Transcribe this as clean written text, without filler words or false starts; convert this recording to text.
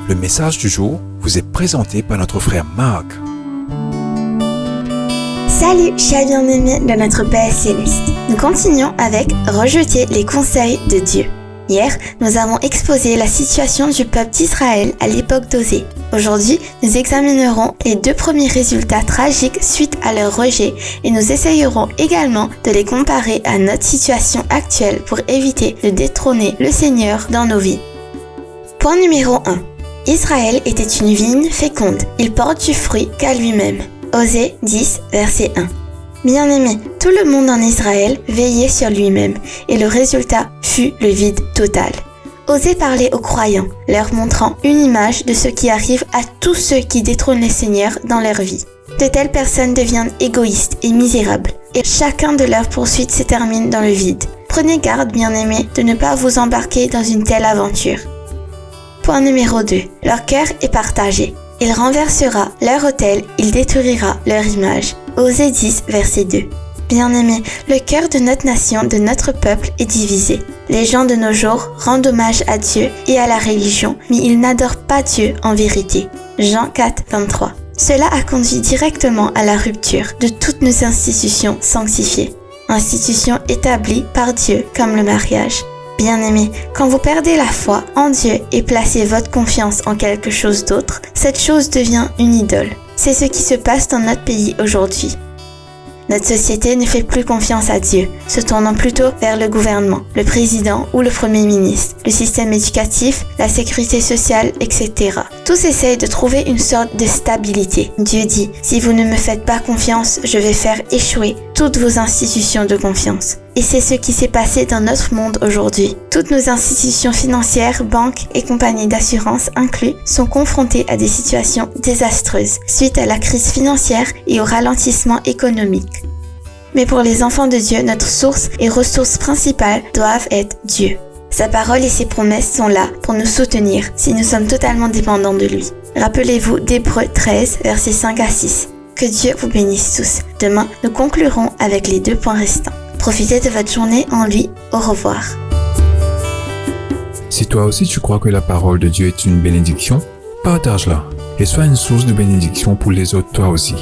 Le message du jour vous est présenté par notre frère Marc. Salut, chers bien-aimés de notre Père Céleste. Nous continuons avec Rejeter les conseils de Dieu. Hier, nous avons exposé la situation du peuple d'Israël à l'époque d'Osée. Aujourd'hui, nous examinerons les 2 premiers résultats tragiques suite à leur rejet et nous essayerons également de les comparer à notre situation actuelle pour éviter de détrôner le Seigneur dans nos vies. Point numéro 1. Israël était une vigne féconde. Il porte du fruit qu'à lui-même. Osée 10, verset 1. Bien-aimés, tout le monde en Israël veillait sur lui-même et le résultat fut le vide total. Osée parlait aux croyants, leur montrant une image de ce qui arrive à tous ceux qui détrônent le Seigneur dans leur vie. De telles personnes deviennent égoïstes et misérables et chacun de leurs poursuites se termine dans le vide. Prenez garde, bien-aimés, de ne pas vous embarquer dans une telle aventure. Point numéro 2. Leur cœur est partagé. Il renversera leur autel, il détruira leur image. Osée 10, verset 2. Bien-aimés, le cœur de notre nation, de notre peuple est divisé. Les gens de nos jours rendent hommage à Dieu et à la religion, mais ils n'adorent pas Dieu en vérité. Jean 4, 23. Cela a conduit directement à la rupture de toutes nos institutions sanctifiées. Institutions établies par Dieu comme le mariage. Bien-aimés, quand vous perdez la foi en Dieu et placez votre confiance en quelque chose d'autre, cette chose devient une idole. C'est ce qui se passe dans notre pays aujourd'hui. Notre société ne fait plus confiance à Dieu, se tournant plutôt vers le gouvernement, le président ou le premier ministre, le système éducatif, la sécurité sociale, etc. Tous essayent de trouver une sorte de stabilité. Dieu dit, si vous ne me faites pas confiance, je vais faire échouer toutes vos institutions de confiance. Et c'est ce qui s'est passé dans notre monde aujourd'hui. Toutes nos institutions financières, banques et compagnies d'assurance inclus sont confrontées à des situations désastreuses suite à la crise financière et au ralentissement économique. Mais pour les enfants de Dieu, notre source et ressource principale doivent être Dieu. Sa parole et ses promesses sont là pour nous soutenir si nous sommes totalement dépendants de lui. Rappelez-vous d'Hébreux 13, versets 5 à 6. Que Dieu vous bénisse tous. Demain, nous conclurons avec les 2 points restants. Profitez de votre journée en lui. Au revoir. Si toi aussi tu crois que la parole de Dieu est une bénédiction, partage-la et sois une source de bénédiction pour les autres toi aussi.